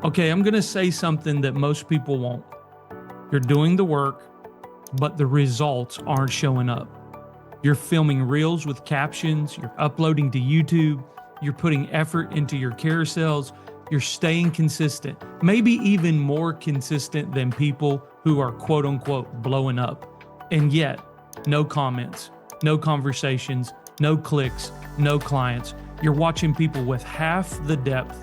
Okay, I'm going to say something that most people won't. You're doing the work, but the results aren't showing up. You're filming reels with captions, you're uploading to YouTube, you're putting effort into your carousels, you're staying consistent, maybe even more consistent than people who are quote unquote blowing up. And yet, no comments, no conversations, no clicks, no clients. You're watching people with half the depth,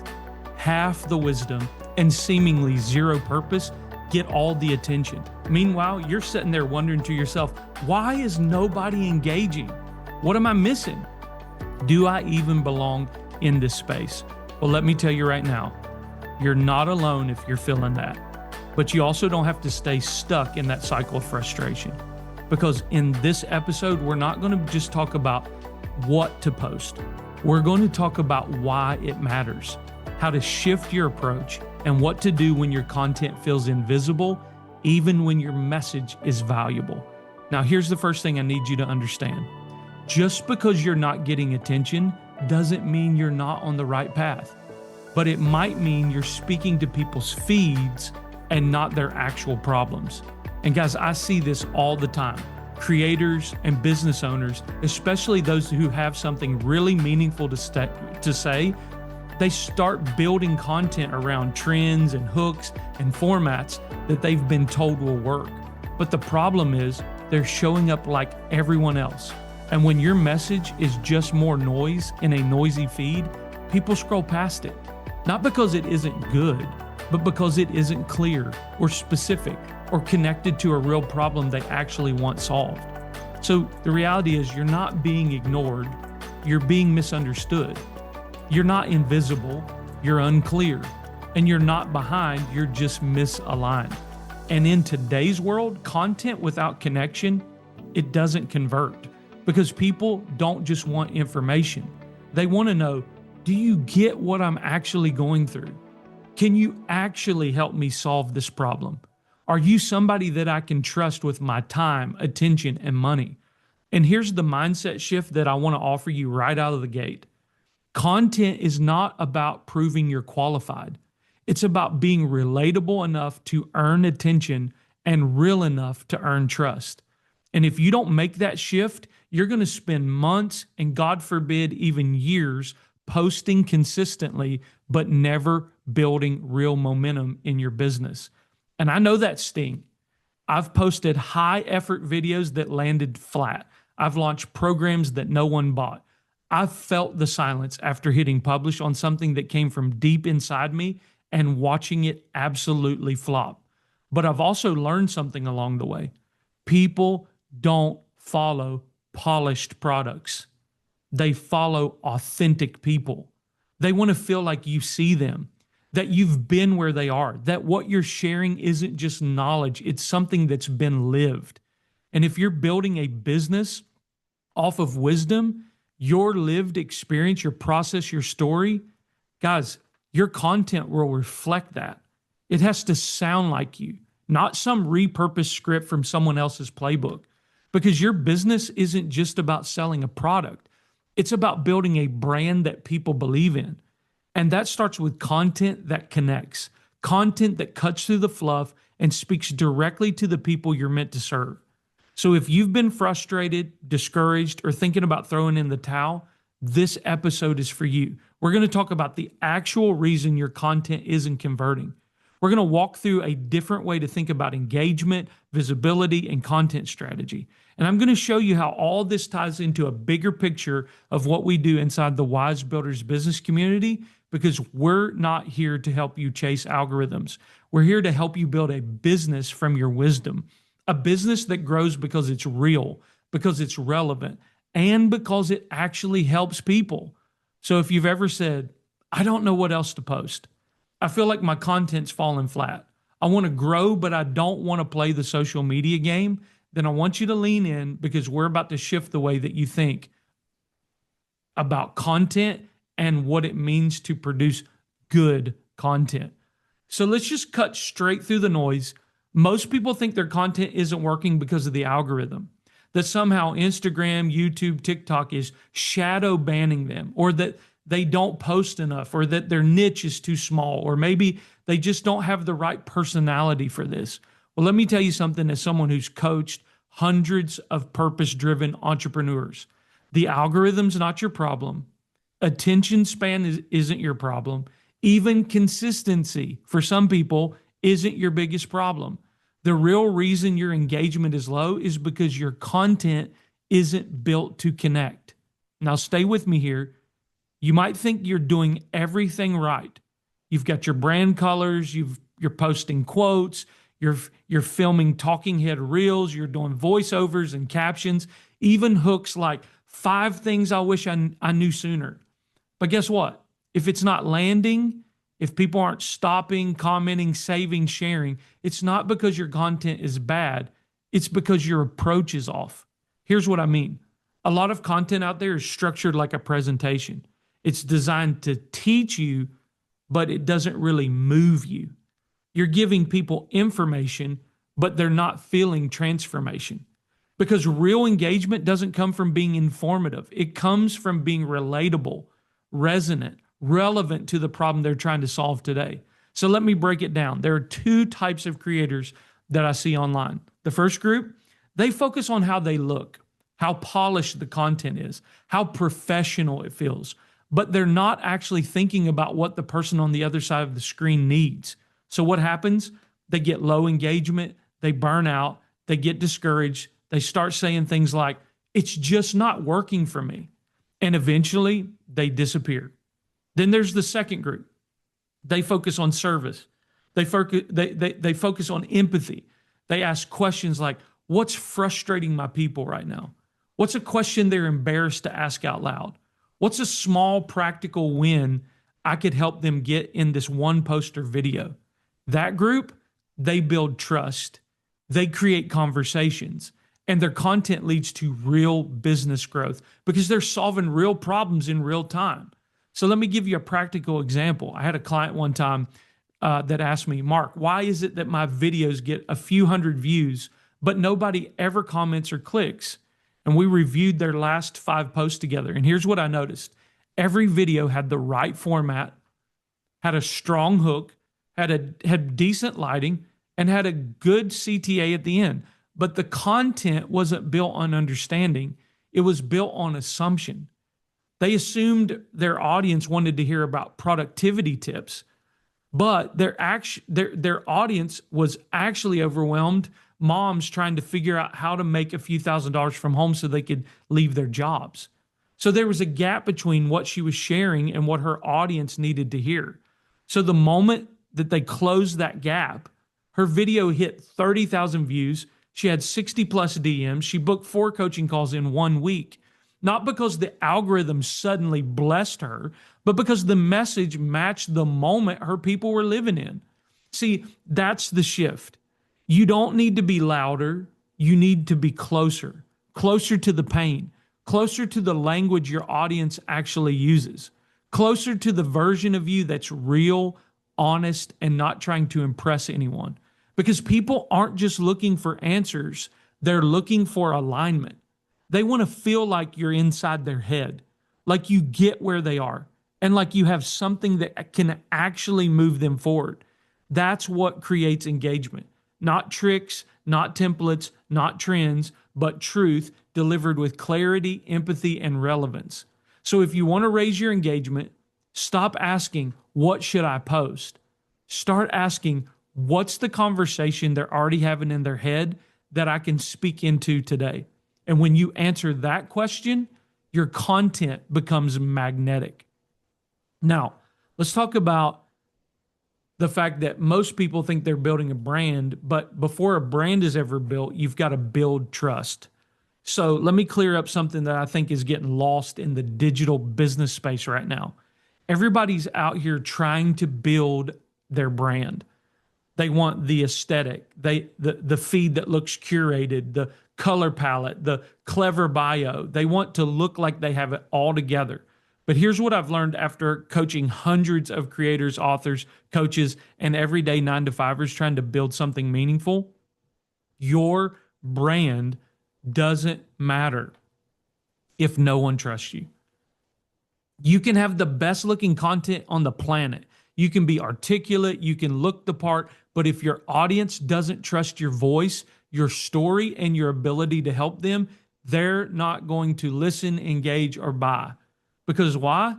half the wisdom, and seemingly zero purpose get all the attention. Meanwhile, you're sitting there wondering to yourself, why is nobody engaging? What am I missing? Do I even belong in this space? Well, let me tell you right now, you're not alone if you're feeling that. But you also don't have to stay stuck in that cycle of frustration. Because in this episode, we're not going to just talk about what to post. We're going to talk about why it matters, how to shift your approach, and what to do when your content feels invisible, even when your message is valuable. Now, here's the first thing I need you to understand. Just because you're not getting attention doesn't mean you're not on the right path, but it might mean you're speaking to people's feeds and not their actual problems. And guys, I see this all the time. Creators and business owners, especially those who have something really meaningful to say, they start building content around trends and hooks and formats that they've been told will work. But the problem is they're showing up like everyone else. And when your message is just more noise in a noisy feed, people scroll past it. Not because it isn't good, but because it isn't clear or specific or connected to a real problem they actually want solved. So the reality is you're not being ignored, you're being misunderstood. You're not invisible, you're unclear, and you're not behind, you're just misaligned. And in today's world, content without connection, it doesn't convert because people don't just want information. They want to know, do you get what I'm actually going through? Can you actually help me solve this problem? Are you somebody that I can trust with my time, attention, and money? And here's the mindset shift that I want to offer you right out of the gate. Content is not about proving you're qualified. It's about being relatable enough to earn attention and real enough to earn trust. And if you don't make that shift, you're going to spend months and God forbid even years posting consistently, but never building real momentum in your business. And I know that sting. I've posted high effort videos that landed flat. I've launched programs that no one bought. I've felt the silence after hitting publish on something that came from deep inside me and watching it absolutely flop. But I've also learned something along the way. People don't follow polished products. They follow authentic people. They want to feel like you see them, that you've been where they are, that what you're sharing isn't just knowledge, it's something that's been lived. And if you're building a business off of wisdom, your lived experience, your process, your story, guys, your content will reflect that. It has to sound like you, not some repurposed script from someone else's playbook. Because your business isn't just about selling a product. It's about building a brand that people believe in. And that starts with content that connects, content that cuts through the fluff and speaks directly to the people you're meant to serve. So if you've been frustrated, discouraged, or thinking about throwing in the towel, this episode is for you. We're going to talk about the actual reason your content isn't converting. We're going to walk through a different way to think about engagement, visibility, and content strategy. And I'm going to show you how all this ties into a bigger picture of what we do inside the Wise Builders business community, because we're not here to help you chase algorithms. We're here to help you build a business from your wisdom, a business that grows because it's real, because it's relevant, and because it actually helps people. So if you've ever said, I don't know what else to post, I feel like my content's falling flat, I want to grow, but I don't want to play the social media game, then I want you to lean in because we're about to shift the way that you think about content and what it means to produce good content. So let's just cut straight through the noise. Most people think their content isn't working because of the algorithm, that somehow Instagram, YouTube, TikTok is shadow banning them, or that they don't post enough, or that their niche is too small, or maybe they just don't have the right personality for this. Well, let me tell you something as someone who's coached hundreds of purpose driven entrepreneurs. The algorithm's not your problem. Attention span isn't your problem. Even consistency for some people isn't your biggest problem. The real reason your engagement is low is because your content isn't built to connect. Now, stay with me here. You might think you're doing everything right. You've got your brand colors, you're posting quotes, you're filming talking head reels, you're doing voiceovers and captions, even hooks like 5 things I wish I knew sooner. But guess what? If it's not landing, if people aren't stopping, commenting, saving, sharing, it's not because your content is bad. It's because your approach is off. Here's what I mean. A lot of content out there is structured like a presentation. It's designed to teach you, but it doesn't really move you. You're giving people information, but they're not feeling transformation. Because real engagement doesn't come from being informative. It comes from being relatable, resonant, relevant to the problem they're trying to solve today. So let me break it down. There are 2 types of creators that I see online. The first group, they focus on how they look, how polished the content is, how professional it feels, but they're not actually thinking about what the person on the other side of the screen needs. So what happens? They get low engagement, they burn out, they get discouraged, they start saying things like, it's just not working for me. And eventually they disappear. Then there's the second group. They focus on service. They focus on empathy. They ask questions like, what's frustrating my people right now? What's a question they're embarrassed to ask out loud? What's a small practical win I could help them get in this one post or video? That group, they build trust. They create conversations, and their content leads to real business growth because they're solving real problems in real time. So let me give you a practical example. I had a client one time that asked me, Mark, why is it that my videos get a few hundred views, but nobody ever comments or clicks? And we reviewed their last 5 posts together. And here's what I noticed. Every video had the right format, had a strong hook, had decent lighting, and had a good CTA at the end. But the content wasn't built on understanding. It was built on assumption. They assumed their audience wanted to hear about productivity tips, but their audience was actually overwhelmed. Moms trying to figure out how to make a few $1,000s from home so they could leave their jobs. So there was a gap between what she was sharing and what her audience needed to hear. So the moment that they closed that gap, her video hit 30,000 views. She had 60 plus DMs. She booked 4 coaching calls in 1 week. Not because the algorithm suddenly blessed her, but because the message matched the moment her people were living in. See, that's the shift. You don't need to be louder. You need to be closer, closer to the pain, closer to the language your audience actually uses, closer to the version of you that's real, honest, and not trying to impress anyone. Because people aren't just looking for answers, they're looking for alignment. They want to feel like you're inside their head, like you get where they are, and like you have something that can actually move them forward. That's what creates engagement. Not tricks, not templates, not trends, but truth delivered with clarity, empathy, and relevance. So if you want to raise your engagement, stop asking, what should I post? Start asking, what's the conversation they're already having in their head that I can speak into today? And when you answer that question, your content becomes magnetic. Now, let's talk about the fact that most people think they're building a brand, but before a brand is ever built, you've got to build trust. So let me clear up something that I think is getting lost in the digital business space right now. Everybody's out here trying to build their brand. They want the aesthetic, the feed that looks curated, the color palette, the clever bio. They want to look like they have it all together. But here's what I've learned after coaching hundreds of creators, authors, coaches, and everyday 9-to-5ers trying to build something meaningful. Your brand doesn't matter if no one trusts you. You can have the best looking content on the planet. You can be articulate, you can look the part, but if your audience doesn't trust your voice, your story, and your ability to help them, they're not going to listen, engage, or buy. Because why?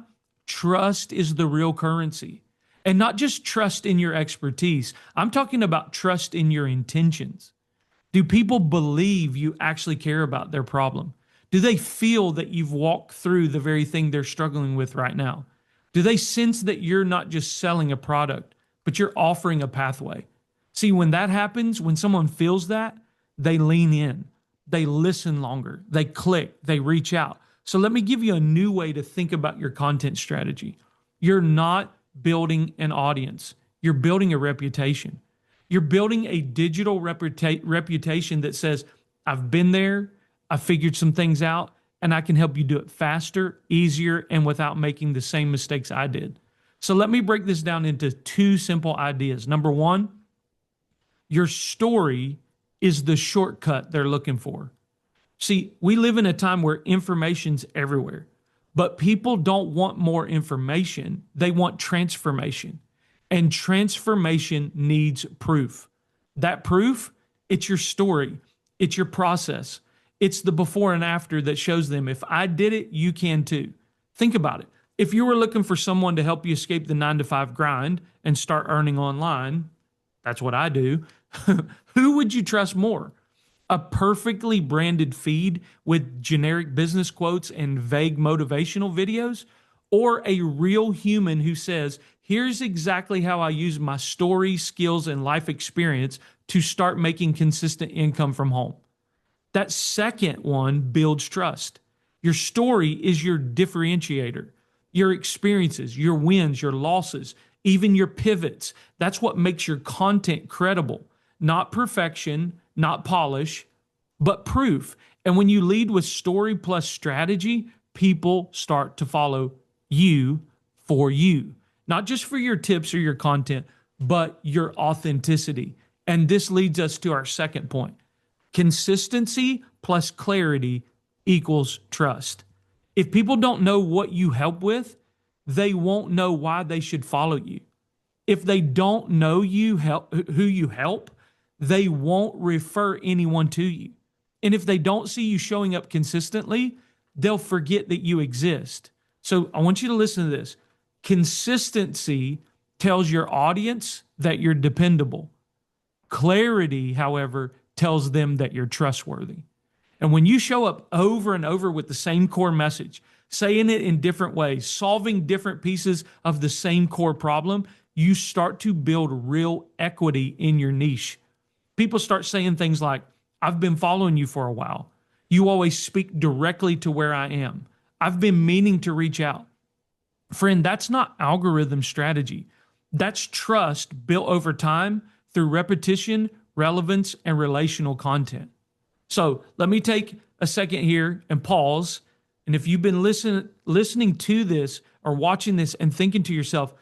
Trust is the real currency. And not just trust in your expertise, I'm talking about trust in your intentions. Do people believe you actually care about their problem? Do they feel that you've walked through the very thing they're struggling with right now? Do they sense that you're not just selling a product, but you're offering a pathway? See, when that happens, when someone feels that, they lean in, they listen longer, they click, they reach out. So let me give you a new way to think about your content strategy. You're not building an audience, you're building a reputation. You're building a digital reputation that says, I've been there, I figured some things out, and I can help you do it faster, easier, and without making the same mistakes I did. So let me break this down into two simple ideas. Number one, your story is the shortcut they're looking for. See, we live in a time where information's everywhere, but people don't want more information. They want transformation. And transformation needs proof. That proof, it's your story, it's your process, it's the before and after that shows them if I did it, you can too. Think about it. If you were looking for someone to help you escape the 9 to 5 grind and start earning online, that's what I do. Who would you trust more? A perfectly branded feed with generic business quotes and vague motivational videos, or a real human who says, here's exactly how I use my story, skills, and life experience to start making consistent income from home? That second one builds trust. Your story is your differentiator. Your experiences, your wins, your losses, even your pivots. That's what makes your content credible. Not perfection, not polish, but proof. And when you lead with story plus strategy, people start to follow you for you. Not just for your tips or your content, but your authenticity. And this leads us to our second point. Consistency plus clarity equals trust. If people don't know what you help with, they won't know why they should follow you. If they don't know who you help, they won't refer anyone to you. And if they don't see you showing up consistently, they'll forget that you exist. So I want you to listen to this. Consistency tells your audience that you're dependable. Clarity, however, tells them that you're trustworthy. And when you show up over and over with the same core message, saying it in different ways, solving different pieces of the same core problem, you start to build real equity in your niche. People start saying things like, I've been following you for a while. You always speak directly to where I am. I've been meaning to reach out. Friend, that's not algorithm strategy. That's trust built over time through repetition, relevance, and relational content. So let me take a second here and pause. And if you've been listening to this or watching this and thinking to yourself,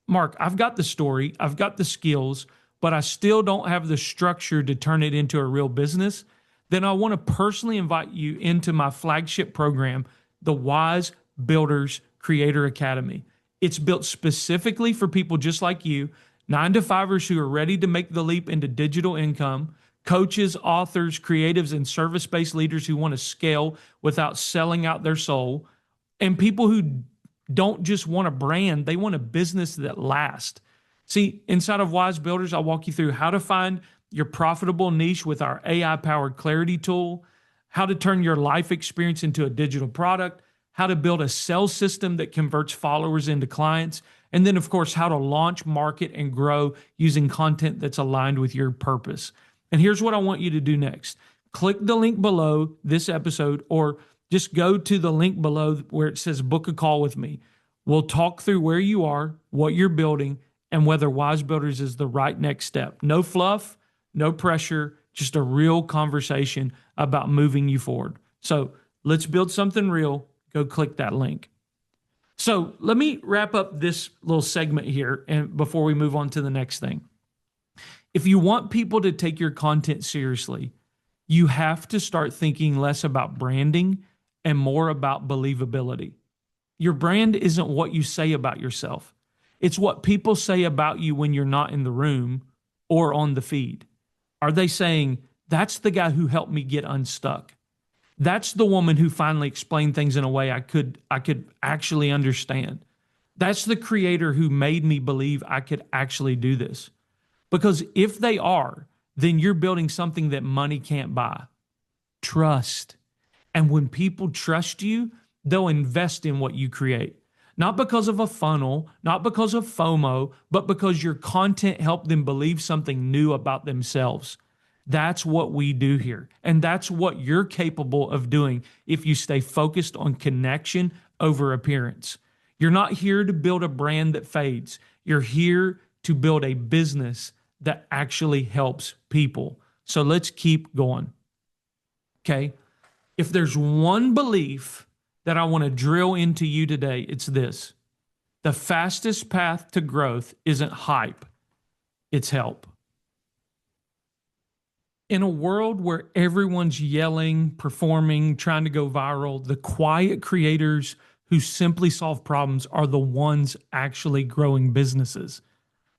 Mark, I've got the story, I've got the skills, but I still don't have the structure to turn it into a real business, then I want to personally invite you into my flagship program, the Wise Builders Creator Academy. It's built specifically for people just like you, 9 to 5ers who are ready to make the leap into digital income, coaches, authors, creatives, and service-based leaders who want to scale without selling out their soul, and people who don't just want a brand, they want a business that lasts. See, inside of Wise Builders, I'll walk you through how to find your profitable niche with our AI-powered clarity tool, how to turn your life experience into a digital product, how to build a sales system that converts followers into clients, and then, of course, how to launch, market, and grow using content that's aligned with your purpose. And here's what I want you to do next. Click the link below this episode, or just go to the link below where it says book a call with me. We'll talk through where you are, what you're building, and whether Wise Builders is the right next step. No fluff, no pressure, just a real conversation about moving you forward. So let's build something real. Go click that link. So let me wrap up this little segment here and before we move on to the next thing. If you want people to take your content seriously, you have to start thinking less about branding and more about believability. Your brand isn't what you say about yourself. It's what people say about you when you're not in the room or on the feed. Are they saying, that's the guy who helped me get unstuck? That's the woman who finally explained things in a way I could actually understand. That's the creator who made me believe I could actually do this. Because if they are, then you're building something that money can't buy. Trust. And when people trust you, they'll invest in what you create. Not because of a funnel, not because of FOMO, but because your content helped them believe something new about themselves. That's what we do here. And that's what you're capable of doing if you stay focused on connection over appearance. You're not here to build a brand that fades. You're here to build a business that actually helps people. So let's keep going. Okay? If there's one belief that I want to drill into you today, it's this. The fastest path to growth isn't hype, it's help. In a world where everyone's yelling, performing, trying to go viral, the quiet creators who simply solve problems are the ones actually growing businesses.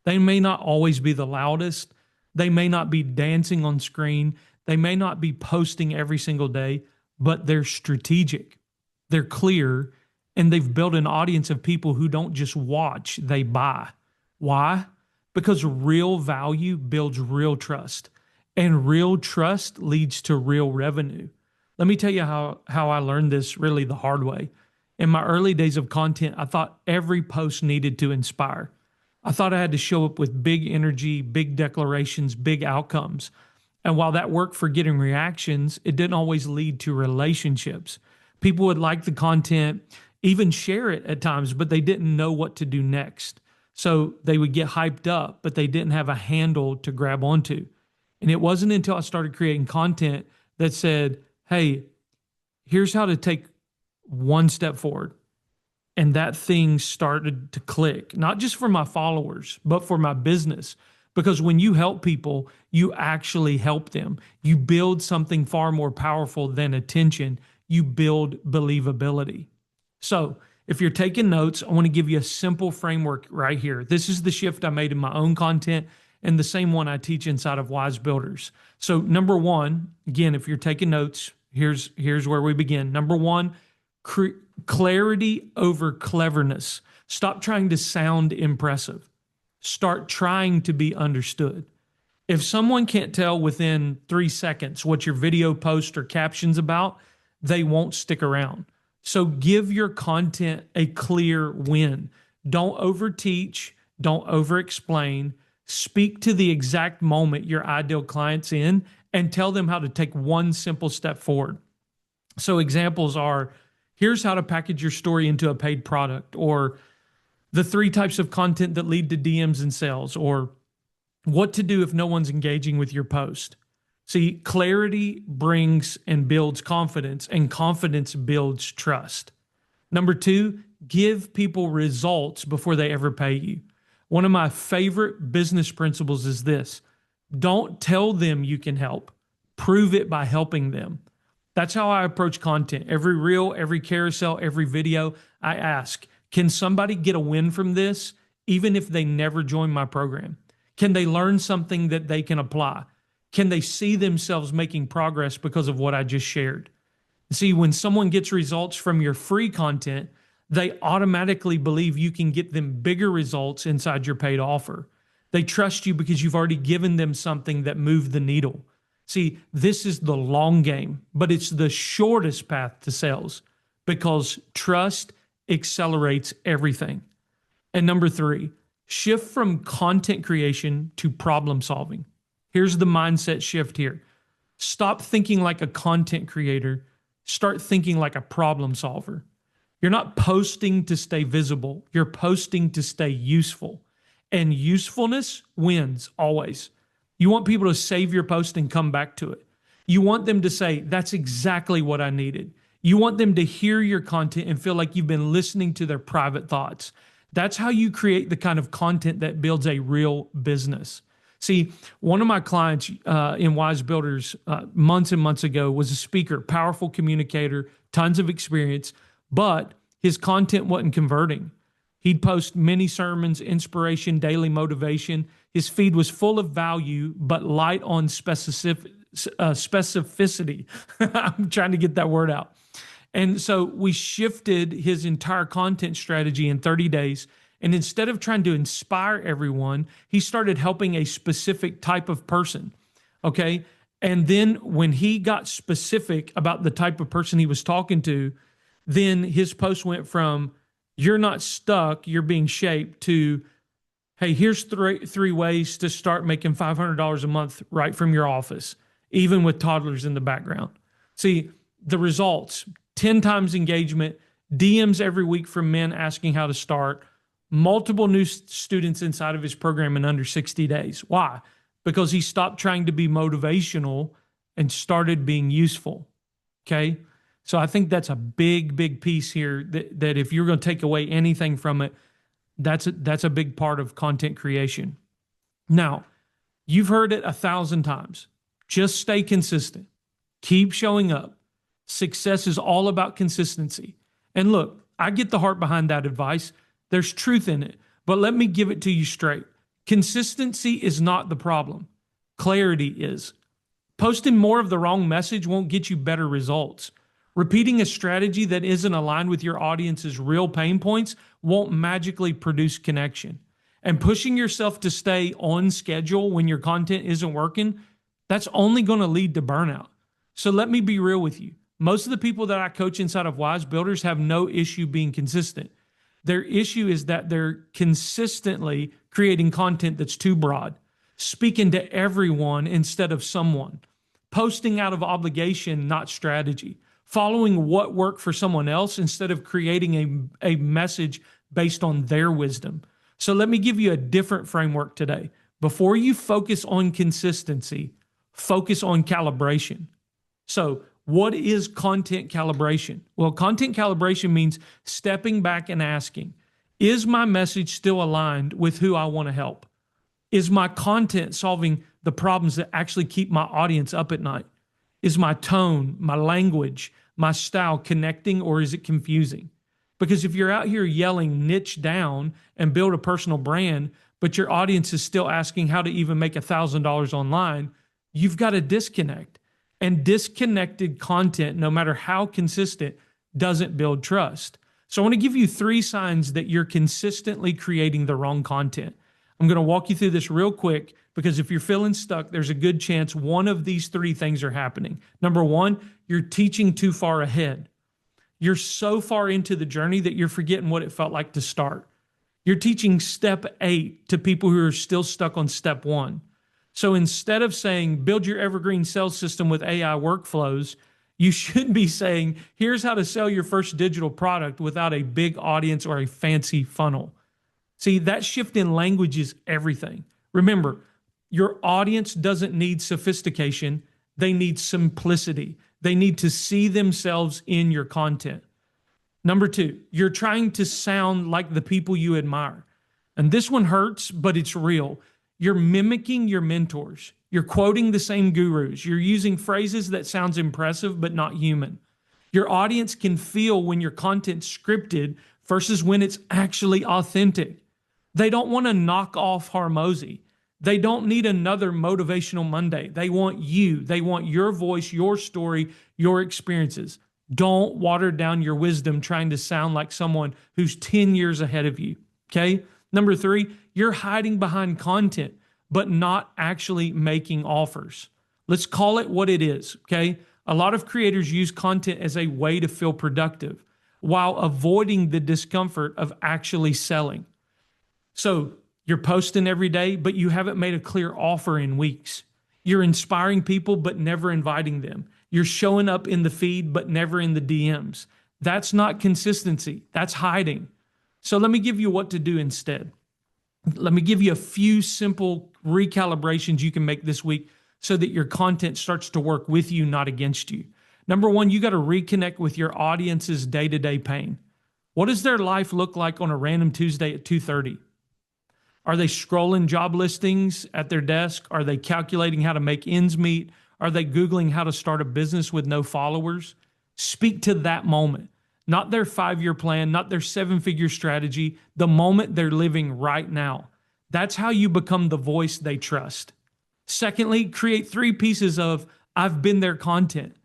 They may not always be the loudest. They may not be dancing on screen. They may not be posting every single day, but they're strategic. They're clear, and they've built an audience of people who don't just watch, they buy. Why? Because real value builds real trust, and real trust leads to real revenue. Let me tell you how I learned this really the hard way. In my early days of content, I thought every post needed to inspire. I thought I had to show up with big energy, big declarations, big outcomes. And while that worked for getting reactions, it didn't always lead to relationships. People would like the content, even share it at times, but they didn't know what to do next. So they would get hyped up, but they didn't have a handle to grab onto. And it wasn't until I started creating content that said, hey, here's how to take one step forward. And that thing started to click, not just for my followers, but for my business. Because when you help people, you actually help them. You build something far more powerful than attention. You build believability. So if you're taking notes, I want to give you a simple framework right here. This is the shift I made in my own content and the same one I teach inside of Wise Builders. So number one, again, if you're taking notes, here's where we begin. Number one, clarity over cleverness. Stop trying to sound impressive. Start trying to be understood. If someone can't tell within 3 seconds what your video post or caption's about, they won't stick around. So give your content a clear win. Don't overteach. Don't over-explain. Speak to the exact moment your ideal client's in and tell them how to take one simple step forward. So examples are, here's how to package your story into a paid product, or the 3 types of content that lead to DMs and sales, or what to do if no one's engaging with your post. See, clarity brings and builds confidence, and confidence builds trust. Number 2, give people results before they ever pay you. One of my favorite business principles is this: don't tell them you can help. Prove it by helping them. That's how I approach content. Every reel, every carousel, every video, I ask, can somebody get a win from this, even if they never join my program? Can they learn something that they can apply? Can they see themselves making progress because of what I just shared? See, when someone gets results from your free content, they automatically believe you can get them bigger results inside your paid offer. They trust you because you've already given them something that moved the needle. See, this is the long game, but it's the shortest path to sales because trust accelerates everything. And number 3, shift from content creation to problem solving. Here's the mindset shift here. Stop thinking like a content creator. Start thinking like a problem solver. You're not posting to stay visible. You're posting to stay useful. And usefulness wins always. You want people to save your post and come back to it. You want them to say, that's exactly what I needed. You want them to hear your content and feel like you've been listening to their private thoughts. That's how you create the kind of content that builds a real business. See, one of my clients in Wise Builders months and months ago was a speaker, powerful communicator, tons of experience, but his content wasn't converting. He'd post mini sermons, inspiration, daily motivation. His feed was full of value, but light on specificity. I'm trying to get that word out. And so we shifted his entire content strategy in 30 days. And instead of trying to inspire everyone, he started helping a specific type of person. Okay. And then when he got specific about the type of person he was talking to, then his post went from, you're not stuck, you're being shaped, to, hey, here's three ways to start making $500 a month right from your office, even with toddlers in the background. See, the results: 10 times engagement, DMs every week from men asking how to start, multiple new students inside of his program in under 60 days. Why? Because he stopped trying to be motivational and started being useful. Okay? So I think that's a big, big piece here that if you're going to take away anything from it, that's a big part of content creation. Now, you've heard it 1,000 times. Just stay consistent. Keep showing up. Success is all about consistency. And look, I get the heart behind that advice. There's truth in it, but let me give it to you straight. Consistency is not the problem. Clarity is. Posting more of the wrong message won't get you better results. Repeating a strategy that isn't aligned with your audience's real pain points won't magically produce connection. And pushing yourself to stay on schedule when your content isn't working, that's only going to lead to burnout. So let me be real with you. Most of the people that I coach inside of Wise Builders have no issue being consistent. Their issue is that they're consistently creating content that's too broad, speaking to everyone instead of someone, posting out of obligation, not strategy, following what worked for someone else instead of creating a message based on their wisdom. So let me give you a different framework today. Before you focus on consistency, focus on calibration. So what is content calibration? Well, content calibration means stepping back and asking, is my message still aligned with who I want to help? Is my content solving the problems that actually keep my audience up at night? Is my tone, my language, my style connecting, or is it confusing? Because if you're out here yelling niche down and build a personal brand, but your audience is still asking how to even make $1,000 online, you've got a disconnect. And disconnected content, no matter how consistent, doesn't build trust. So I want to give you 3 signs that you're consistently creating the wrong content. I'm going to walk you through this real quick because if you're feeling stuck, there's a good chance one of these 3 things are happening. Number 1, you're teaching too far ahead. You're so far into the journey that you're forgetting what it felt like to start. You're teaching step 8 to people who are still stuck on step 1. So instead of saying, build your evergreen sales system with AI workflows, you should be saying, here's how to sell your first digital product without a big audience or a fancy funnel. See, that shift in language is everything. Remember, your audience doesn't need sophistication. They need simplicity. They need to see themselves in your content. Number 2, you're trying to sound like the people you admire. And this one hurts, but it's real. You're mimicking your mentors. You're quoting the same gurus. You're using phrases that sounds impressive, but not human. Your audience can feel when your content's scripted versus when it's actually authentic. They don't want to knock off Hormozi. They don't need another motivational Monday. They want you. They want your voice, your story, your experiences. Don't water down your wisdom trying to sound like someone who's 10 years ahead of you. Okay? Number 3, you're hiding behind content, but not actually making offers. Let's call it what it is, okay? A lot of creators use content as a way to feel productive while avoiding the discomfort of actually selling. So you're posting every day, but you haven't made a clear offer in weeks. You're inspiring people, but never inviting them. You're showing up in the feed, but never in the DMs. That's not consistency. That's hiding. So let me give you what to do instead. Let me give you a few simple recalibrations you can make this week so that your content starts to work with you, not against you. Number 1, you got to reconnect with your audience's day-to-day pain. What does their life look like on a random Tuesday at 2:30? Are they scrolling job listings at their desk? Are they calculating how to make ends meet? Are they Googling how to start a business with no followers? Speak to that moment. not their 5-year plan, not their 7-figure strategy, the moment they're living right now. That's how you become the voice they trust. Secondly, create 3 pieces of I've been there content.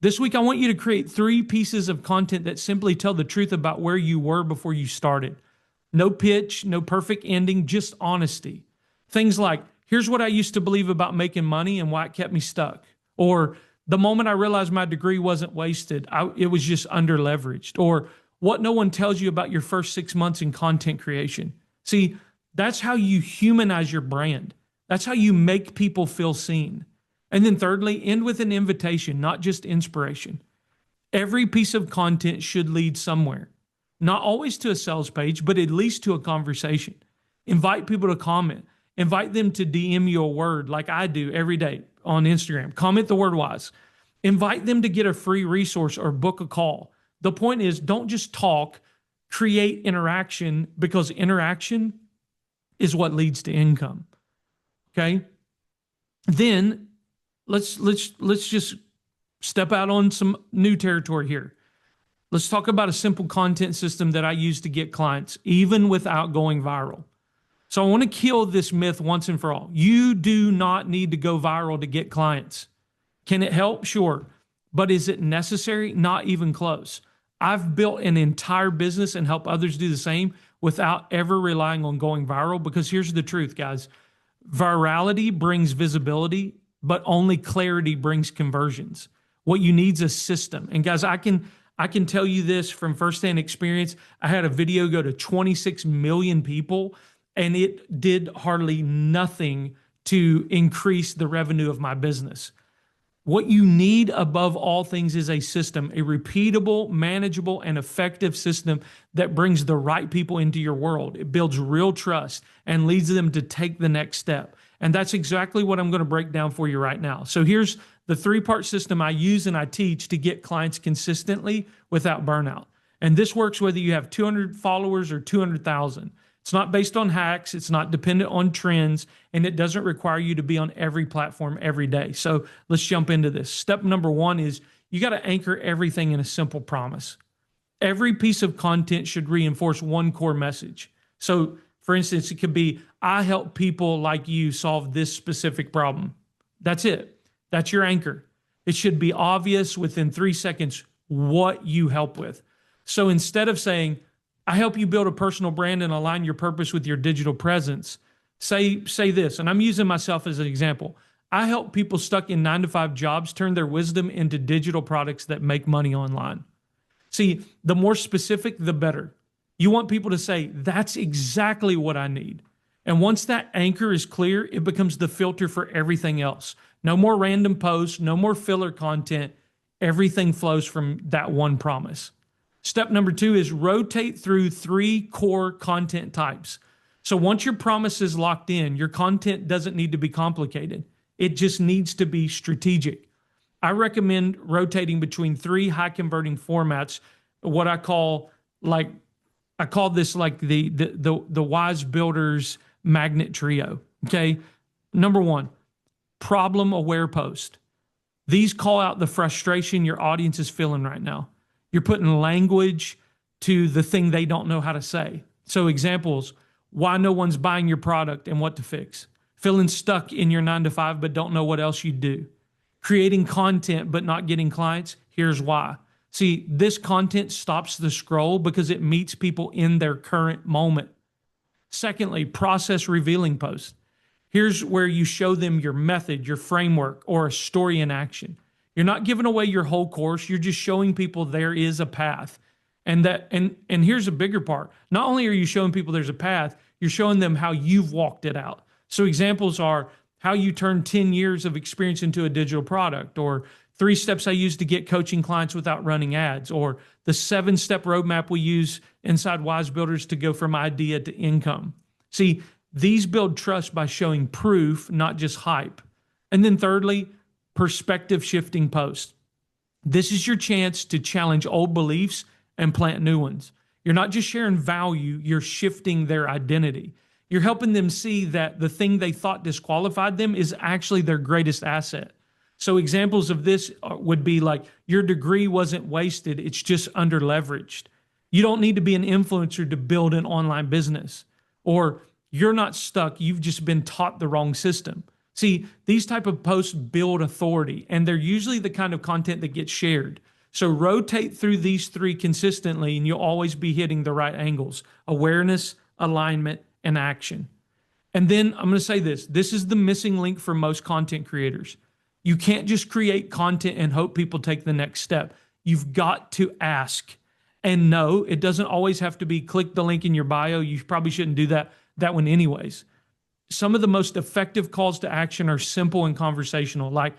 This week, I want you to create 3 pieces of content that simply tell the truth about where you were before you started. No pitch, no perfect ending, just honesty. Things like, here's what I used to believe about making money and why it kept me stuck. Or the moment I realized my degree wasn't wasted, it was just under leveraged. Or what no one tells you about your first 6 months in content creation. See, that's how you humanize your brand. That's how you make people feel seen. And then thirdly, end with an invitation, not just inspiration. Every piece of content should lead somewhere. Not always to a sales page, but at least to a conversation. Invite people to comment. Invite them to DM you a word like I do every day on Instagram. Comment the word wise. Invite them to get a free resource or book a call. The point is, don't just talk, create interaction, because interaction is what leads to income. Okay? Then let's just step out on some new territory here. Let's talk about a simple content system that I use to get clients, even without going viral. So I want to kill this myth once and for all. You do not need to go viral to get clients. Can it help? Sure. But is it necessary? Not even close. I've built an entire business and help others do the same without ever relying on going viral, because here's the truth, guys. Virality brings visibility, but only clarity brings conversions. What you need is a system. And guys, I can tell you this from firsthand experience. I had a video go to 26 million people, and it did hardly nothing to increase the revenue of my business. What you need above all things is a system, a repeatable, manageable, and effective system that brings the right people into your world. It builds real trust and leads them to take the next step. And that's exactly what I'm going to break down for you right now. So here's the 3-part system I use and I teach to get clients consistently without burnout. And this works whether you have 200 followers or 200,000. It's not based on hacks. It's not dependent on trends, and it doesn't require you to be on every platform every day. So let's jump into this. Step number 1 is you got to anchor everything in a simple promise. Every piece of content should reinforce one core message. So for instance, it could be, I help people like you solve this specific problem. That's it. That's your anchor. It should be obvious within 3 seconds what you help with. So instead of saying, I help you build a personal brand and align your purpose with your digital presence, say this, and I'm using myself as an example. I help people stuck in 9-to-5 jobs turn their wisdom into digital products that make money online. See, the more specific, the better. You want people to say, that's exactly what I need. And once that anchor is clear, it becomes the filter for everything else. No more random posts, no more filler content. Everything flows from that one promise. Step number 2 is rotate through 3 core content types. So once your promise is locked in, your content doesn't need to be complicated. It just needs to be strategic. I recommend rotating between 3 high converting formats, what I call this the wise builders magnet trio. Okay. Number 1, problem aware post. These call out the frustration your audience is feeling right now. You're putting language to the thing they don't know how to say. So examples, why no one's buying your product and what to fix. Feeling stuck in your 9-to-5 but don't know what else you do. Creating content but not getting clients, here's why. See, this content stops the scroll because it meets people in their current moment. Secondly, process revealing posts. Here's where you show them your method, your framework, or a story in action. You're not giving away your whole course. You're just showing people there is a path. And here's a bigger part. Not only are you showing people there's a path, you're showing them how you've walked it out. So examples are how you turn 10 years of experience into a digital product, or 3 steps I use to get coaching clients without running ads, or the 7-step roadmap we use inside Wise Builders to go from idea to income. See, these build trust by showing proof, not just hype. And then thirdly, perspective shifting posts. This is your chance to challenge old beliefs and plant new ones. You're not just sharing value, you're shifting their identity. You're helping them see that the thing they thought disqualified them is actually their greatest asset. So examples of this would be like, your degree wasn't wasted, it's just under leveraged. You don't need to be an influencer to build an online business. Or you're not stuck, you've just been taught the wrong system. See, these type of posts build authority, and they're usually the kind of content that gets shared. So rotate through these three consistently, and you'll always be hitting the right angles: awareness, alignment, and action. And then I'm going to say this. This is the missing link for most content creators. You can't just create content and hope people take the next step. You've got to ask. And no, it doesn't always have to be click the link in your bio. You probably shouldn't do that one anyways. Some of the most effective calls to action are simple and conversational, like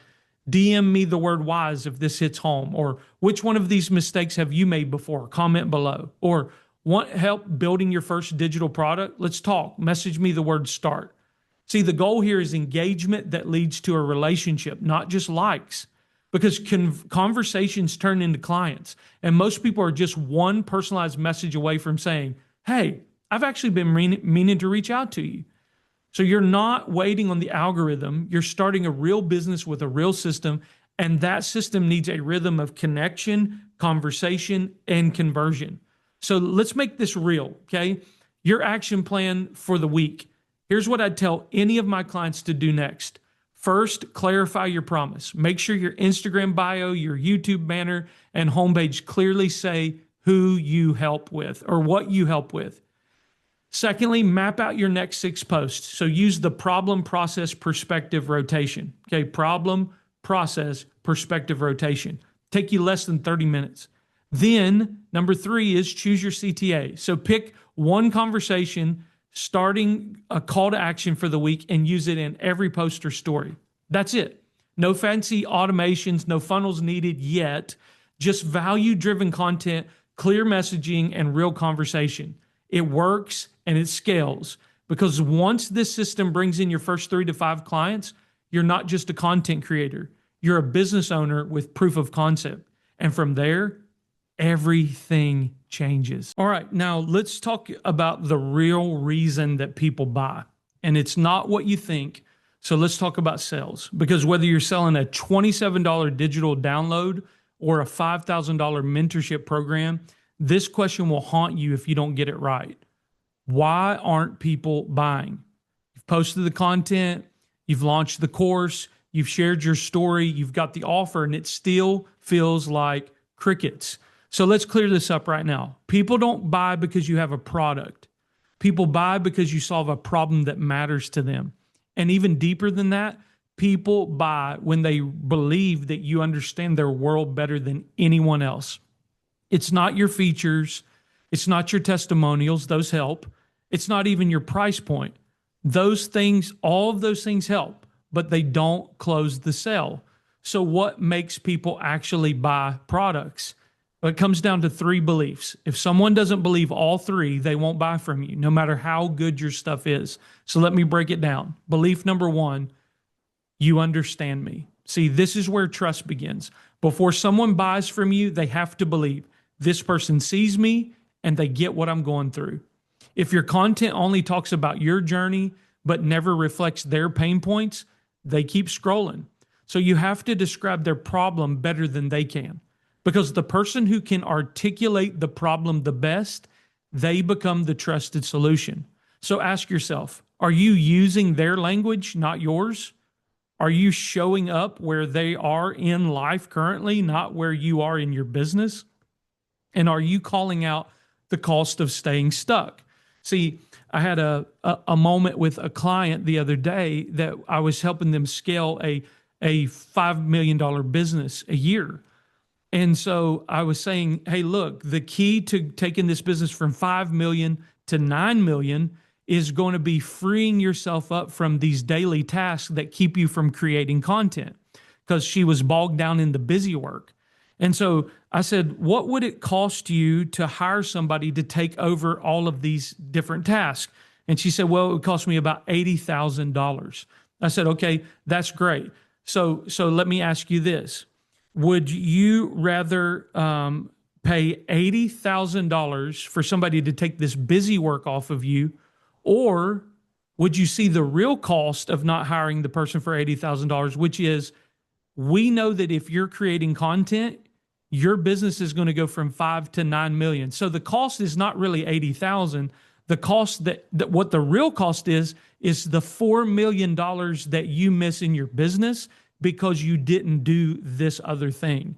DM me the word wise if this hits home, or which one of these mistakes have you made before? Comment below. Or want help building your first digital product? Let's talk. Message me the word start. See, the goal here is engagement that leads to a relationship, not just likes, because conversations turn into clients. And most people are just one personalized message away from saying, hey, I've actually been meaning to reach out to you. So you're not waiting on the algorithm. You're starting a real business with a real system, and that system needs a rhythm of connection, conversation, and conversion. So let's make this real, okay? Your action plan for the week. Here's what I'd tell any of my clients to do next. First, clarify your promise. Make sure your Instagram bio, your YouTube banner, and homepage clearly say who you help with or what you help with. Secondly, map out your next 6 posts. So use the problem, process, perspective rotation. Okay, problem, process, perspective rotation. Take you less than 30 minutes. Then, number 3 is choose your CTA. So pick one conversation, starting a call to action for the week, and use it in every post or story. That's it. No fancy automations, no funnels needed yet. Just value-driven content, clear messaging, and real conversation. It works and it scales, because once this system brings in your first 3 to 5 clients, you're not just a content creator. You're a business owner with proof of concept. And from there, everything changes. All right, now let's talk about the real reason that people buy. And it's not what you think. So let's talk about sales, because whether you're selling a $27 digital download or a $5,000 mentorship program, this question will haunt you if you don't get it right. Why aren't people buying? You've posted the content, you've launched the course, you've shared your story, you've got the offer, and it still feels like crickets. So let's clear this up right now. People don't buy because you have a product. People buy because you solve a problem that matters to them. And even deeper than that, people buy when they believe that you understand their world better than anyone else. It's not your features. It's not your testimonials. Those help. It's not even your price point. Those things, all of those things help, but they don't close the sale. So what makes people actually buy products? Well, it comes down to 3 beliefs. If someone doesn't believe all 3, they won't buy from you, no matter how good your stuff is. So let me break it down. Belief number 1, you understand me. See, this is where trust begins. Before someone buys from you, they have to believe this person sees me and they get what I'm going through. If your content only talks about your journey, but never reflects their pain points, they keep scrolling. So you have to describe their problem better than they can, because the person who can articulate the problem the best, they become the trusted solution. So ask yourself, are you using their language, not yours? Are you showing up where they are in life currently, not where you are in your business? And are you calling out the cost of staying stuck? See, I had a moment with a client the other day that I was helping them scale a $5 million business a year. And so I was saying, hey, look, the key to taking this business from 5 million to 9 million is going to be freeing yourself up from these daily tasks that keep you from creating content, because she was bogged down in the busy work. And so I said, what would it cost you to hire somebody to take over all of these different tasks? And she said, well, it would cost me about $80,000. I said, okay, that's great. So let me ask you this. Would you rather pay $80,000 for somebody to take this busy work off of you, or would you see the real cost of not hiring the person for $80,000, which is We know that if you're creating content, your business is going to go from 5 to 9 million. So the cost is not really 80,000. The cost that what the real cost is the $4 million that you miss in your business because you didn't do this other thing.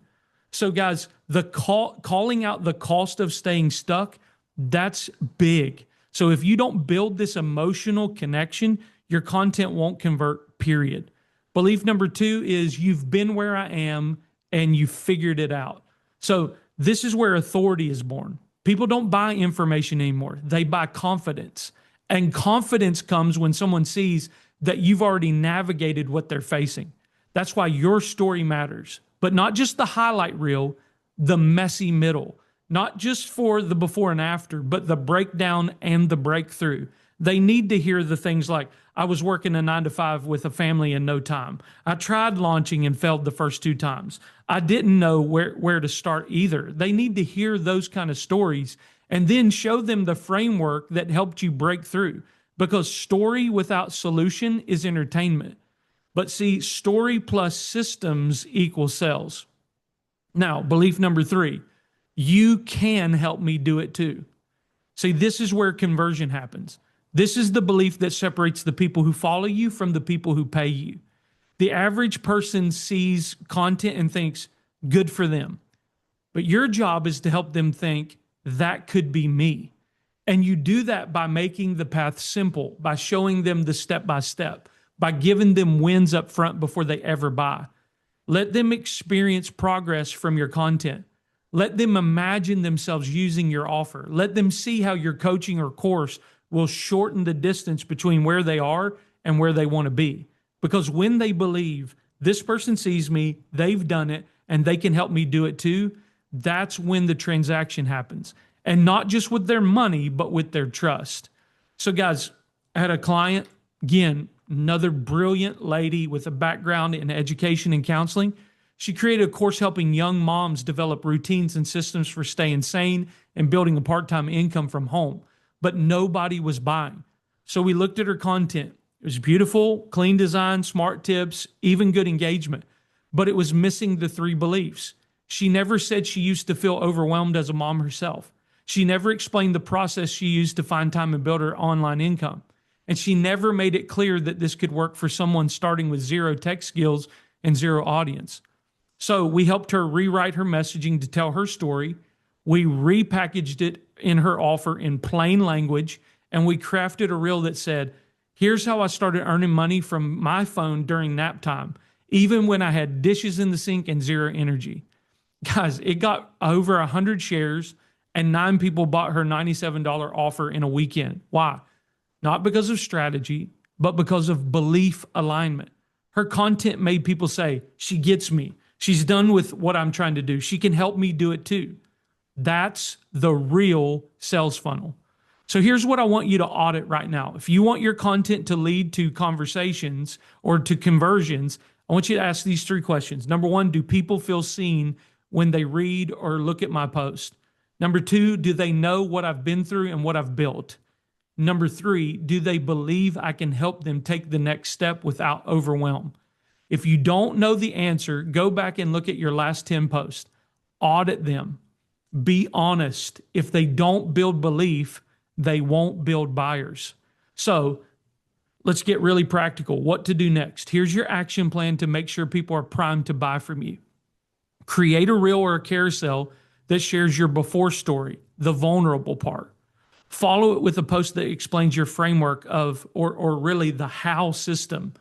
So guys, calling out the cost of staying stuck, that's big. So if you don't build this emotional connection, your content won't convert, period. Belief number 2 is you've been where I am and you figured it out. So this is where authority is born. People don't buy information anymore. They buy confidence. And confidence comes when someone sees that you've already navigated what they're facing. That's why your story matters, but not just the highlight reel, the messy middle, not just for the before and after, but the breakdown and the breakthrough. They need to hear the things like, I was working a 9 to 5 with a family in no time. I tried launching and failed the first 2 times. I didn't know where to start either. They need to hear those kind of stories and then show them the framework that helped you break through, because story without solution is entertainment. But see, story plus systems equals sales. Now, belief number 3, you can help me do it too. See, this is where conversion happens. This is the belief that separates the people who follow you from the people who pay you. The average person sees content and thinks, good for them. But your job is to help them think, that could be me. And you do that by making the path simple, by showing them the step-by-step, by giving them wins up front before they ever buy. Let them experience progress from your content. Let them imagine themselves using your offer. Let them see how your coaching or course will shorten the distance between where they are and where they want to be. Because when they believe, this person sees me, they've done it, and they can help me do it too, that's when the transaction happens. And not just with their money, but with their trust. So guys, I had a client, again, another brilliant lady with a background in education and counseling. She created a course helping young moms develop routines and systems for staying sane and building a part-time income from home. But nobody was buying. So we looked at her content. It was beautiful, clean design, smart tips, even good engagement. But it was missing the 3 beliefs. She never said she used to feel overwhelmed as a mom herself. She never explained the process she used to find time and build her online income. And she never made it clear that this could work for someone starting with 0 tech skills and 0 audience. So we helped her rewrite her messaging to tell her story. We repackaged it in her offer in plain language, and we crafted a reel that said, here's how I started earning money from my phone during nap time, even when I had dishes in the sink and 0 energy. Guys, it got over 100 shares, and 9 people bought her $97 offer in a weekend. Why? Not because of strategy, but because of belief alignment. Her content made people say, she gets me. She's done with what I'm trying to do. She can help me do it too. That's the real sales funnel. So here's what I want you to audit right now. If you want your content to lead to conversations or to conversions, I want you to ask these 3 questions. Number 1, do people feel seen when they read or look at my post? Number 2, do they know what I've been through and what I've built? Number 3, do they believe I can help them take the next step without overwhelm? If you don't know the answer, go back and look at your last 10 posts. Audit them. Be honest. If they don't build belief, they won't build buyers. So let's get really practical. What to do next? Here's your action plan to make sure people are primed to buy from you. Create a reel or a carousel that shares your before story, the vulnerable part. Follow it with a post that explains your framework of, or really the how system.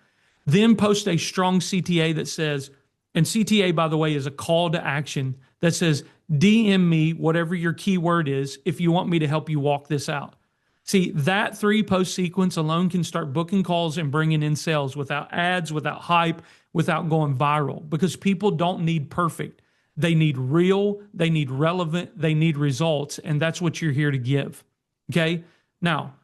Then post a strong CTA that says, and CTA, by the way, is a call to action that says, DM me whatever your keyword is if you want me to help you walk this out. See, that 3-post sequence alone can start booking calls and bringing in sales without ads, without hype, without going viral, because people don't need perfect. They need real, they need relevant, they need results, and that's what you're here to give. Okay? Now,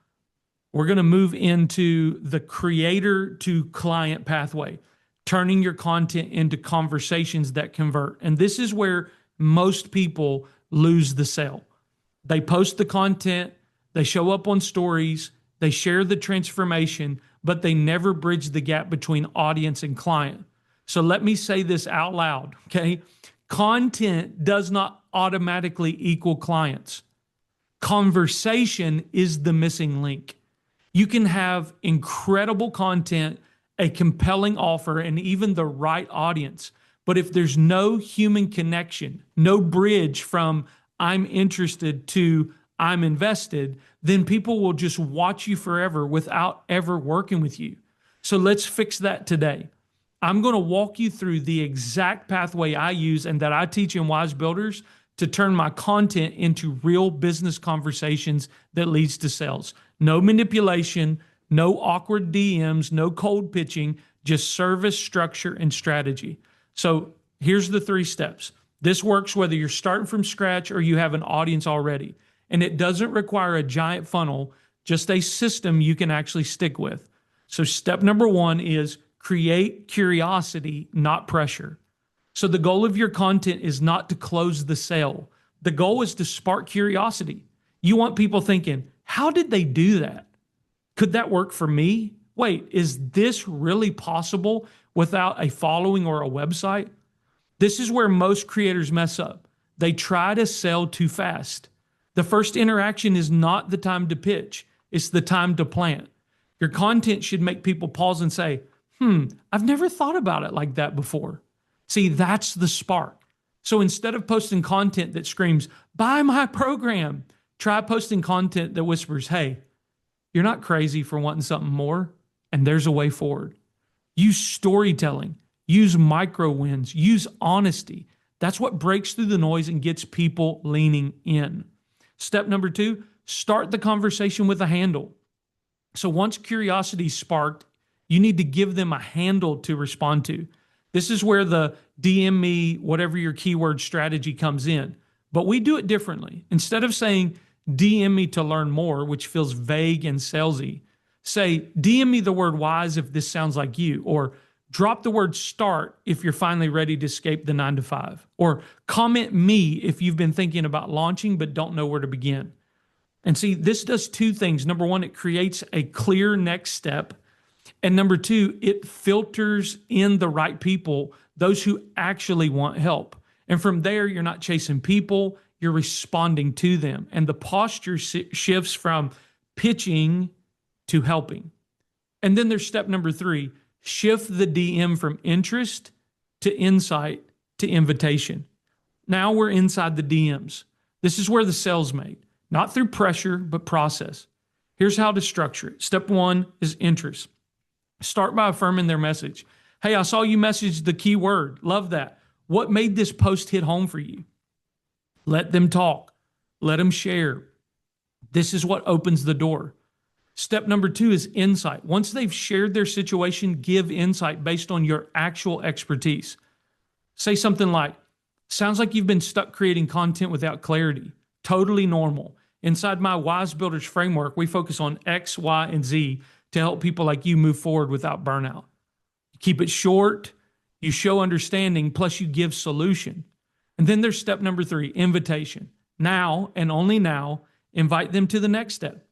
we're going to move into the creator to client pathway, turning your content into conversations that convert. And this is where most people lose the sale. They post the content, they show up on stories, they share the transformation, but they never bridge the gap between audience and client. So let me say this out loud, okay? Content does not automatically equal clients. Conversation is the missing link. You can have incredible content, a compelling offer, and even the right audience. But if there's no human connection, no bridge from I'm interested to I'm invested, then people will just watch you forever without ever working with you. So let's fix that today. I'm going to walk you through the exact pathway I use and that I teach in Wise Builders to turn my content into real business conversations that leads to sales. No manipulation, no awkward DMs, no cold pitching, just service, structure, and strategy. So here's the 3 steps. This works whether you're starting from scratch or you have an audience already. And it doesn't require a giant funnel, just a system you can actually stick with. So step number 1 is create curiosity, not pressure. So the goal of your content is not to close the sale. The goal is to spark curiosity. You want people thinking, how did they do that? Could that work for me? Wait, is this really possible without a following or a website? This is where most creators mess up. They try to sell too fast. The first interaction is not the time to pitch. It's the time to plant. Your content should make people pause and say, I've never thought about it like that before. See, that's the spark. So instead of posting content that screams, buy my program, try posting content that whispers, hey, you're not crazy for wanting something more, and there's a way forward. Use storytelling, use micro wins, use honesty. That's what breaks through the noise and gets people leaning in. Step number 2, start the conversation with a handle. So once curiosity is sparked, you need to give them a handle to respond to. This is where the DM me, whatever your keyword strategy comes in. But we do it differently. Instead of saying, DM me to learn more, which feels vague and salesy, say, DM me the word wise if this sounds like you, or drop the word start if you're finally ready to escape the 9 to 5, or comment me if you've been thinking about launching but don't know where to begin. And see, this does 2 things. Number 1, it creates a clear next step. And number 2, it filters in the right people, those who actually want help. And from there, you're not chasing people, you're responding to them. And the posture shifts from pitching to helping. And then there's step number 3, shift the DM from interest to insight to invitation. Now we're inside the DMs. This is where the sale's made, not through pressure, but process. Here's how to structure it. Step 1 is interest. Start by affirming their message. Hey, I saw you message the keyword. Love that. What made this post hit home for you? Let them talk. Let them share. This is what opens the door. Step number 2 is insight. Once they've shared their situation, give insight based on your actual expertise. Say something like, sounds like you've been stuck creating content without clarity. Totally normal. Inside my Wise Builders framework, we focus on X, Y, and Z to help people like you move forward without burnout. You keep it short, you show understanding, plus you give solution. And then there's step number 3, invitation. Now, and only now, invite them to the next step.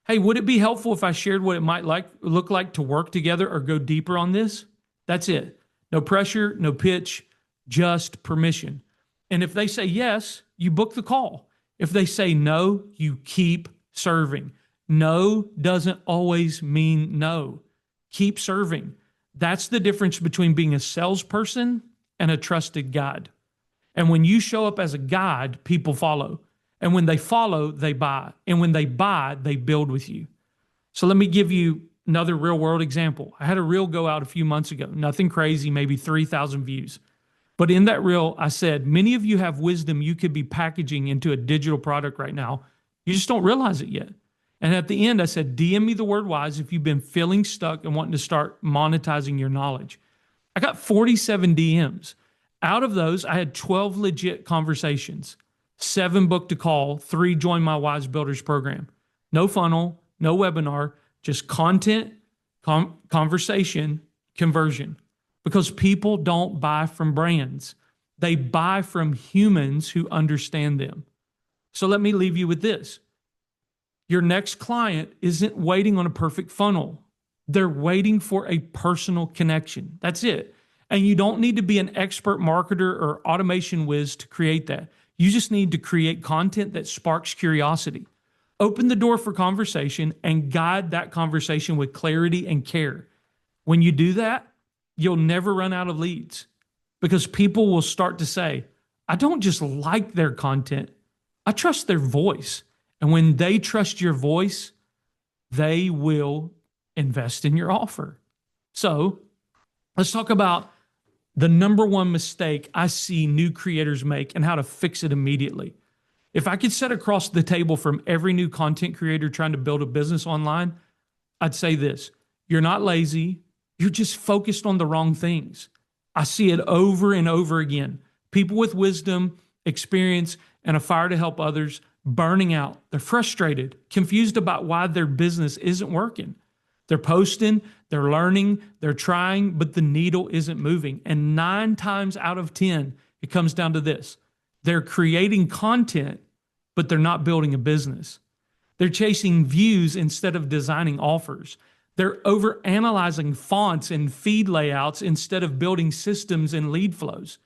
Hey, would it be helpful if I shared what it might look like to work together or go deeper on this? That's it. No pressure, no pitch, just permission. And if they say yes, you book the call. If they say no, you keep serving. No doesn't always mean no. Keep serving. That's the difference between being a salesperson and a trusted guide. And when you show up as a guide, people follow. And when they follow, they buy. And when they buy, they build with you. So let me give you another real world example. I had a reel go out a few months ago. Nothing crazy, maybe 3,000 views. But in that reel, I said, many of you have wisdom you could be packaging into a digital product right now. You just don't realize it yet. And at the end, I said, DM me the word wise if you've been feeling stuck and wanting to start monetizing your knowledge. I got 47 DMs. Out of those, I had 12 legit conversations, 7 booked a call, 3 joined my Wise Builders program. No funnel, no webinar, just content, conversation, conversion. Because people don't buy from brands. They buy from humans who understand them. So let me leave you with this. Your next client isn't waiting on a perfect funnel. They're waiting for a personal connection. That's it. And you don't need to be an expert marketer or automation whiz to create that. You just need to create content that sparks curiosity. Open the door for conversation and guide that conversation with clarity and care. When you do that, you'll never run out of leads because people will start to say, I don't just like their content, I trust their voice. And when they trust your voice, they will invest in your offer. So let's talk about the number one mistake I see new creators make and how to fix it immediately. If I could sit across the table from every new content creator trying to build a business online, I'd say this: you're not lazy, you're just focused on the wrong things. I see it over and over again. People with wisdom, experience, and a fire to help others burning out. They're frustrated, confused about why their business isn't working. They're posting, they're learning, they're trying, but the needle isn't moving. And 9 times out of 10, it comes down to this: they're creating content, but they're not building a business. They're chasing views instead of designing offers. They're overanalyzing fonts and feed layouts instead of building systems and lead flows.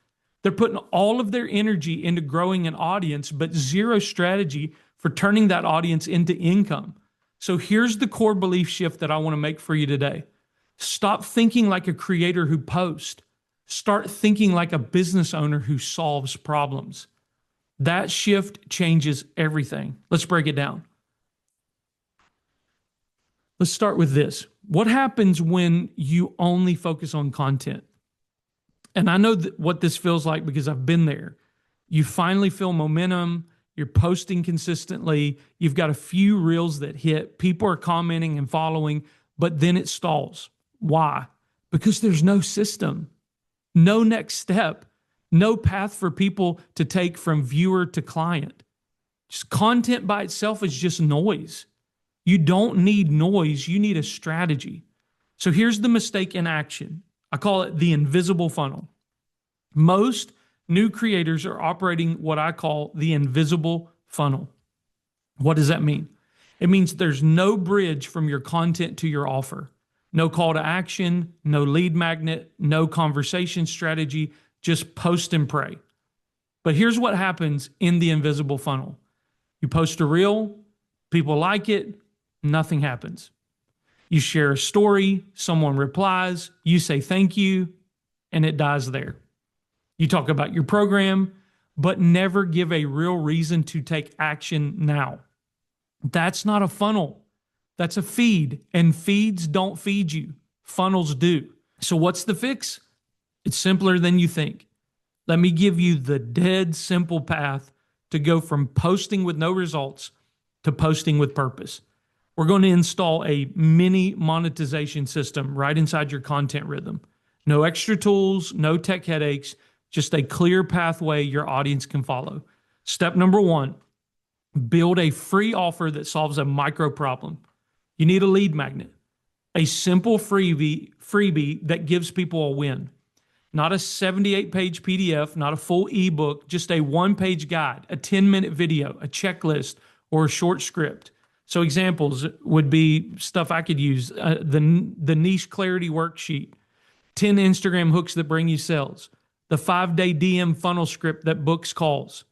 They're putting all of their energy into growing an audience, but zero strategy for turning that audience into income. So here's the core belief shift that I want to make for you today. Stop thinking like a creator who posts. Start thinking like a business owner who solves problems. That shift changes everything. Let's break it down. Let's start with this. What happens when you only focus on content? And I know what this feels like because I've been there. You finally feel momentum. You're posting consistently. You've got a few reels that hit. People are commenting and following, but then it stalls. Why? Because there's no system, no next step, no path for people to take from viewer to client. Just content by itself is just noise. You don't need noise. You need a strategy. So here's the mistake in action. I call it the invisible funnel. Most new creators are operating what I call the invisible funnel. What does that mean? It means there's no bridge from your content to your offer. No call to action, no lead magnet, no conversation strategy, just post and pray. But here's what happens in the invisible funnel. You post a reel, people like it, nothing happens. You share a story, someone replies, you say thank you, and it dies there. You talk about your program, but never give a real reason to take action now. That's not a funnel. That's a feed, and feeds don't feed you. Funnels do. So what's the fix? It's simpler than you think. Let me give you the dead simple path to go from posting with no results to posting with purpose. We're going to install a mini monetization system right inside your content rhythm. No extra tools, no tech headaches, just a clear pathway your audience can follow. Step number 1, build a free offer that solves a micro problem. You need a lead magnet, a simple freebie that gives people a win. Not a 78-page PDF, not a full ebook, just a 1-page guide, a 10-minute video, a checklist, or a short script. So examples would be stuff I could use, the niche clarity worksheet, 10 Instagram hooks that bring you sales, the 5-day DM funnel script that books calls.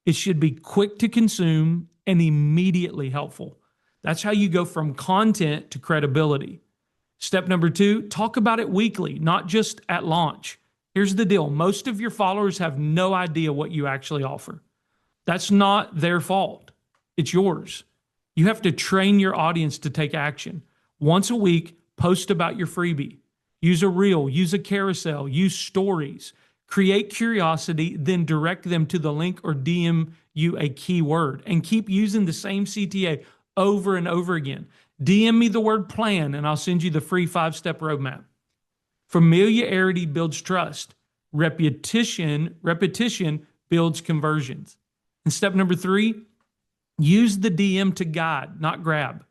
It should be quick to consume and immediately helpful. That's how you go from content to credibility. Step number 2, talk about it weekly, not just at launch. Here's the deal. Most of your followers have no idea what you actually offer. That's not their fault. It's yours. You have to train your audience to take action. Once a week, post about your freebie. Use a reel, use a carousel, use stories. Create curiosity, then direct them to the link or DM you a keyword. And keep using the same CTA over and over again. DM me the word plan and I'll send you the free 5-step roadmap. Familiarity builds trust. Repetition builds conversions. And step number 3, use the DM to guide, not grab.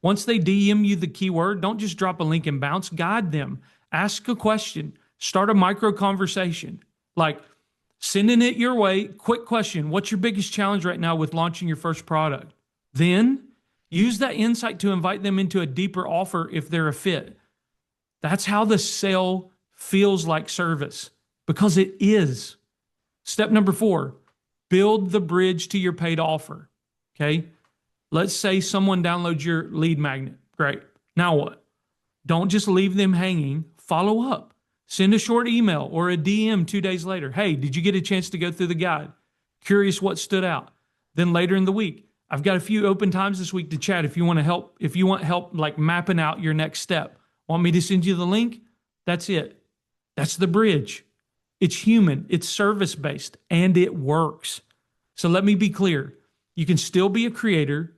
Once they DM you the keyword, don't just drop a link and bounce. Guide them. Ask a question. Start a micro conversation. Like sending it your way. Quick question. What's your biggest challenge right now with launching your first product? Then use that insight to invite them into a deeper offer if they're a fit. That's how the sale feels like service because it is. Step number 4, build the bridge to your paid offer. Okay. Let's say someone downloads your lead magnet. Great. Now what? Don't just leave them hanging. Follow up. Send a short email or a DM 2 days later. Hey, did you get a chance to go through the guide? Curious what stood out. Then later in the week, I've got a few open times this week to chat if you want help like mapping out your next step. Want me to send you the link? That's it. That's the bridge. It's human, it's service-based, and it works. So let me be clear. You can still be a creator,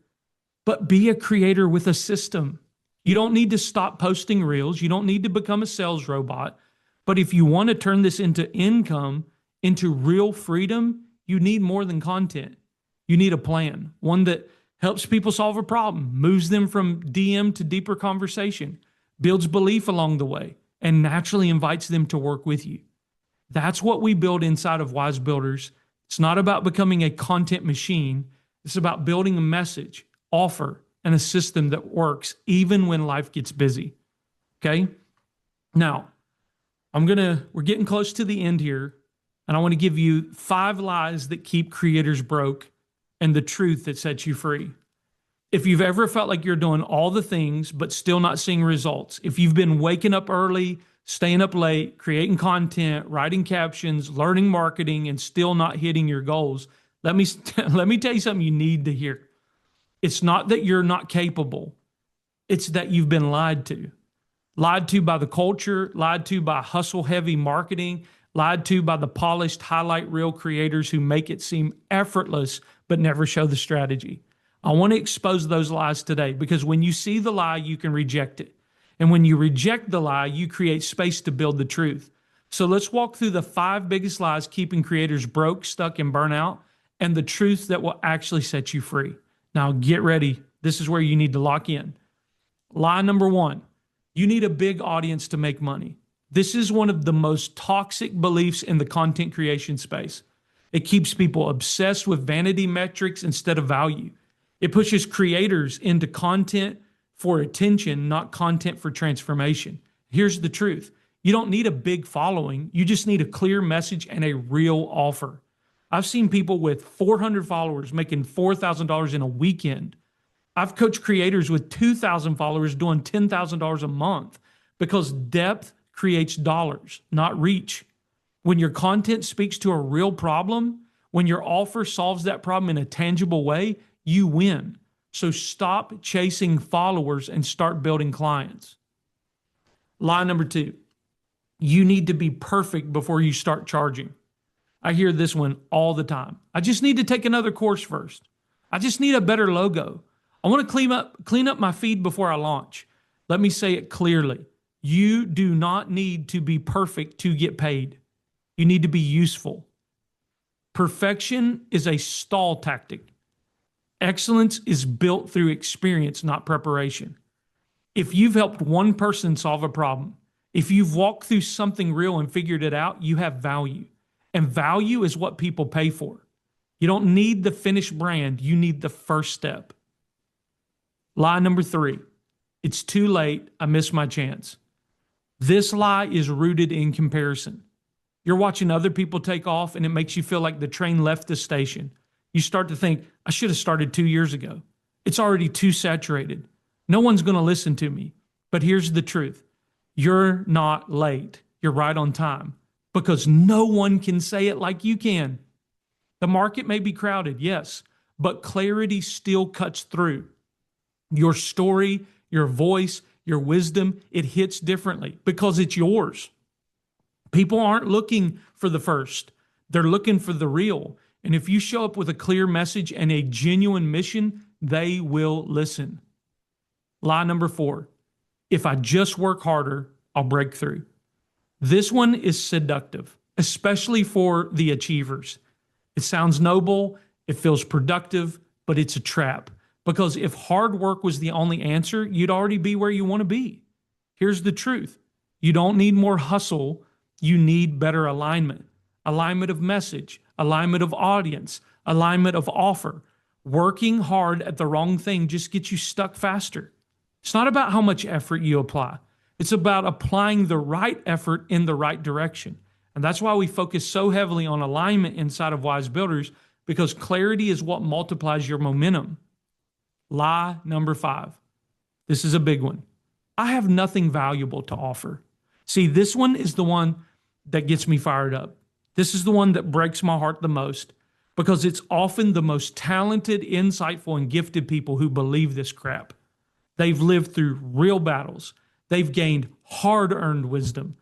but be a creator with a system. You don't need to stop posting reels. You don't need to become a sales robot. But if you want to turn this into income, into real freedom, you need more than content. You need a plan, one that helps people solve a problem, moves them from DM to deeper conversation, builds belief along the way, and naturally invites them to work with you. That's what we build inside of Wise Builders. It's not about becoming a content machine. It's about building a message, offer, and a system that works even when life gets busy. Okay? Now, we're getting close to the end here, and I want to give you 5 lies that keep creators broke and the truth that sets you free. If you've ever felt like you're doing all the things but still not seeing results, if you've been waking up early, staying up late, creating content, writing captions, learning marketing, and still not hitting your goals, let me tell you something you need to hear. It's not that you're not capable. It's that you've been lied to. Lied to by the culture, lied to by hustle-heavy marketing, lied to by the polished highlight reel creators who make it seem effortless but never show the strategy. I want to expose those lies today because when you see the lie, you can reject it. And when you reject the lie, you create space to build the truth. So let's walk through the 5 biggest lies keeping creators broke, stuck, and burnout, and the truth that will actually set you free. Now get ready. This is where you need to lock in. Lie number 1, you need a big audience to make money. This is one of the most toxic beliefs in the content creation space. It keeps people obsessed with vanity metrics instead of value. It pushes creators into content for attention, not content for transformation. Here's the truth. You don't need a big following. You just need a clear message and a real offer. I've seen people with 400 followers making $4,000 in a weekend. I've coached creators with 2,000 followers doing $10,000 a month because depth creates dollars, not reach. When your content speaks to a real problem, when your offer solves that problem in a tangible way, you win. So stop chasing followers and start building clients. Lie number 2, you need to be perfect before you start charging. I hear this one all the time. I just need to take another course first. I just need a better logo. I want to clean up my feed before I launch. Let me say it clearly. You do not need to be perfect to get paid. You need to be useful. Perfection is a stall tactic. Excellence is built through experience, not preparation. If you've helped one person solve a problem, if you've walked through something real and figured it out, you have value. And value is what people pay for. You don't need the finished brand. You need the first step. Lie number 3, it's too late. I missed my chance. This lie is rooted in comparison. You're watching other people take off and it makes you feel like the train left the station. You start to think, I should have started 2 years ago. It's already too saturated. No one's going to listen to me. But here's the truth. You're not late. You're right on time because no one can say it like you can. The market may be crowded, yes, but clarity still cuts through. Your story, your voice, your wisdom, it hits differently because it's yours. People aren't looking for the first. They're looking for the real. And if you show up with a clear message and a genuine mission, they will listen. Lie number 4, if I just work harder, I'll break through. This one is seductive, especially for the achievers. It sounds noble, it feels productive, but it's a trap. Because if hard work was the only answer, you'd already be where you want to be. Here's the truth. You don't need more hustle. You need better alignment. Alignment of message, alignment of audience, alignment of offer. Working hard at the wrong thing just gets you stuck faster. It's not about how much effort you apply. It's about applying the right effort in the right direction. And that's why we focus so heavily on alignment inside of Wise Builders, because clarity is what multiplies your momentum. Lie number 5. This is a big one. I have nothing valuable to offer. See, this one is the one that gets me fired up. This is the one that breaks my heart the most, because it's often the most talented, insightful, and gifted people who believe this crap. They've lived through real battles. They've gained hard-earned wisdom.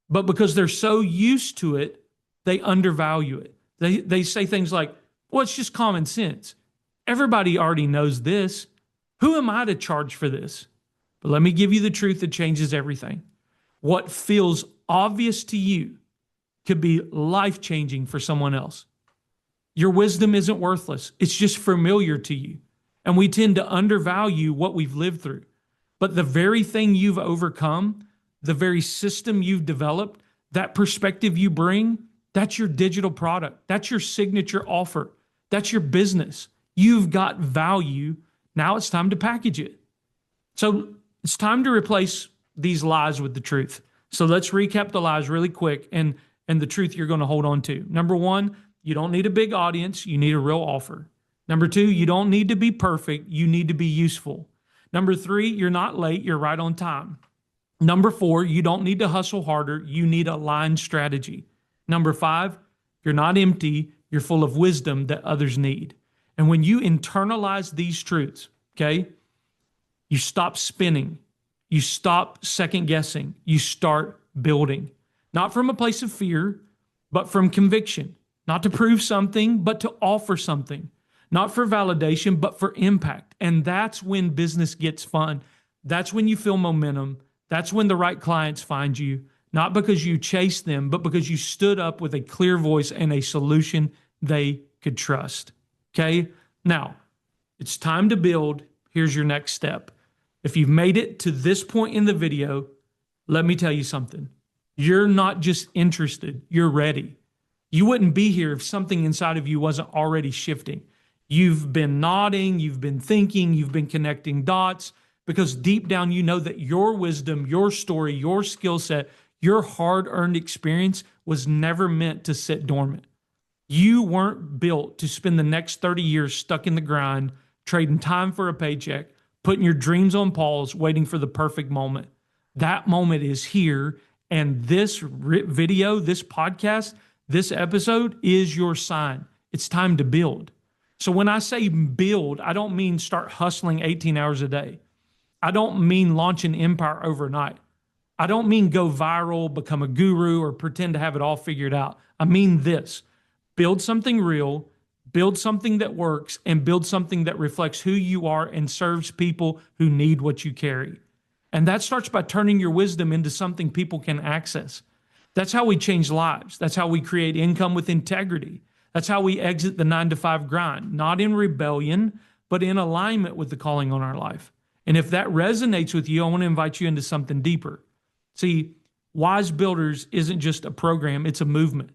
But because they're so used to it, they undervalue it. They say things like, well, it's just common sense. Everybody already knows this. Who am I to charge for this? But let me give you the truth that changes everything. What feels obvious to you could be life-changing for someone else. Your wisdom isn't worthless. It's just familiar to you. And we tend to undervalue what we've lived through. But the very thing you've overcome, the very system you've developed, that perspective you bring, that's your digital product. That's your signature offer. That's your business. You've got value. Now it's time to package it. So it's time to replace these lies with the truth. So let's recap the lies really quick and the truth you're going to hold on to. Number 1, you don't need a big audience. You need a real offer. Number 2, you don't need to be perfect. You need to be useful. Number 3, you're not late. You're right on time. Number 4, you don't need to hustle harder. You need a aligned strategy. Number 5, you're not empty. You're full of wisdom that others need. And when you internalize these truths, okay, you stop spinning. You stop second guessing. You start building. Not from a place of fear, but from conviction. Not to prove something, but to offer something. Not for validation, but for impact. And that's when business gets fun. That's when you feel momentum. That's when the right clients find you. Not because you chased them, but because you stood up with a clear voice and a solution they could trust. Okay? Now, it's time to build. Here's your next step. If you've made it to this point in the video, let me tell you something. You're not just interested, you're ready. You wouldn't be here if something inside of you wasn't already shifting. You've been nodding, you've been thinking, you've been connecting dots, because deep down you know that your wisdom, your story, your skill set, your hard-earned experience was never meant to sit dormant. You weren't built to spend the next 30 years stuck in the grind, trading time for a paycheck, putting your dreams on pause, waiting for the perfect moment. That moment is here, and this video, this podcast, this episode is your sign. It's time to build. So when I say build, I don't mean start hustling 18 hours a day. I don't mean launch an empire overnight. I don't mean go viral, become a guru, or pretend to have it all figured out. I mean this. Build something real, build something that works, and build something that reflects who you are and serves people who need what you carry. And that starts by turning your wisdom into something people can access. That's how we change lives. That's how we create income with integrity. That's how we exit the 9-to-5 grind, not in rebellion, but in alignment with the calling on our life. And if that resonates with you, I want to invite you into something deeper. See, Wise Builders isn't just a program, it's a movement.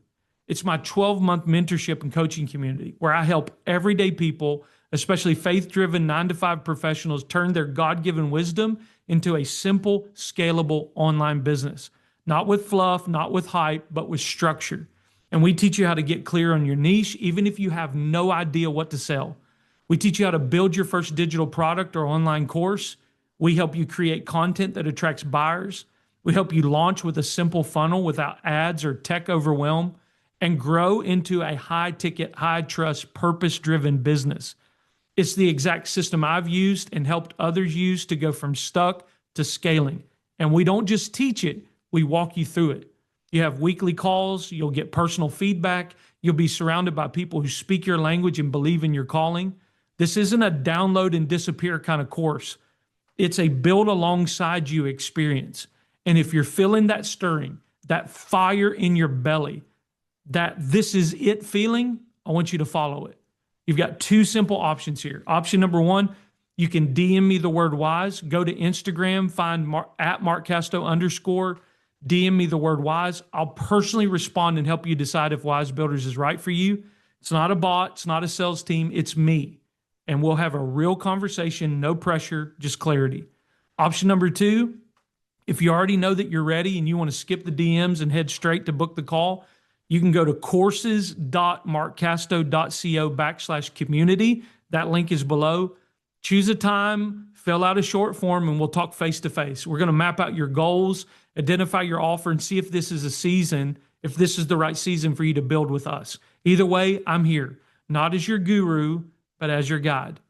It's my 12-month mentorship and coaching community where I help everyday people, especially faith-driven 9-to-5 professionals, turn their God-given wisdom into a simple, scalable online business. Not with fluff, not with hype, but with structure. And we teach you how to get clear on your niche, even if you have no idea what to sell. We teach you how to build your first digital product or online course. We help you create content that attracts buyers. We help you launch with a simple funnel without ads or tech overwhelm, and grow into a high-ticket, high-trust, purpose-driven business. It's the exact system I've used and helped others use to go from stuck to scaling. And we don't just teach it, we walk you through it. You have weekly calls, you'll get personal feedback, you'll be surrounded by people who speak your language and believe in your calling. This isn't a download and disappear kind of course. It's a build alongside you experience. And if you're feeling that stirring, that fire in your belly, that this is it feeling, I want you to follow it. You've got 2 simple options here. Option number 1, you can DM me the word WISE. Go to Instagram, find at @MarkCasto_, DM me the word WISE. I'll personally respond and help you decide if Wise Builders is right for you. It's not a bot. It's not a sales team. It's me. And we'll have a real conversation, no pressure, just clarity. Option number two, if you already know that you're ready and you want to skip the DMs and head straight to book the call, you can go to courses.markcasto.co/community. That link is below. Choose a time, fill out a short form, and we'll talk face to face. We're going to map out your goals, identify your offer, and see if this is the right season for you to build with us. Either way, I'm here, not as your guru, but as your guide.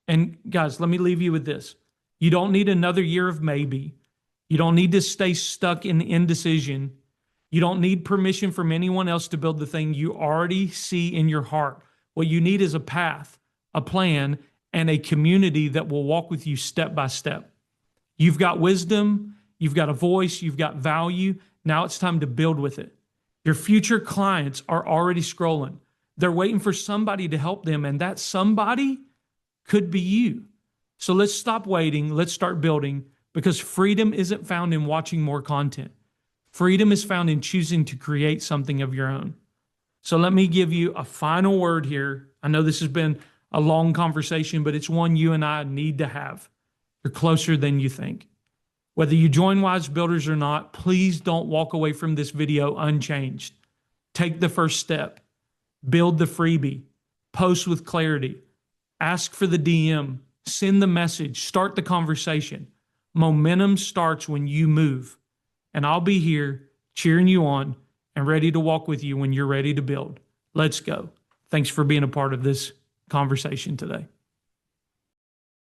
And guys, let me leave you with this. You don't need another year of maybe. You don't need to stay stuck in indecision. You don't need permission from anyone else to build the thing you already see in your heart. What you need is a path, a plan, and a community that will walk with you step by step. You've got wisdom, you've got a voice, you've got value. Now it's time to build with it. Your future clients are already scrolling. They're waiting for somebody to help them, and that somebody could be you. So let's stop waiting. Let's start building, because freedom isn't found in watching more content. Freedom is found in choosing to create something of your own. So let me give you a final word here. I know this has been a long conversation, but it's one you and I need to have. You're closer than you think. Whether you join Wise Builders or not, please don't walk away from this video unchanged. Take the first step. Build the freebie. Post with clarity. Ask for the DM. Send the message. Start the conversation. Momentum starts when you move. And I'll be here cheering you on and ready to walk with you when you're ready to build. Let's go. Thanks for being a part of this conversation today.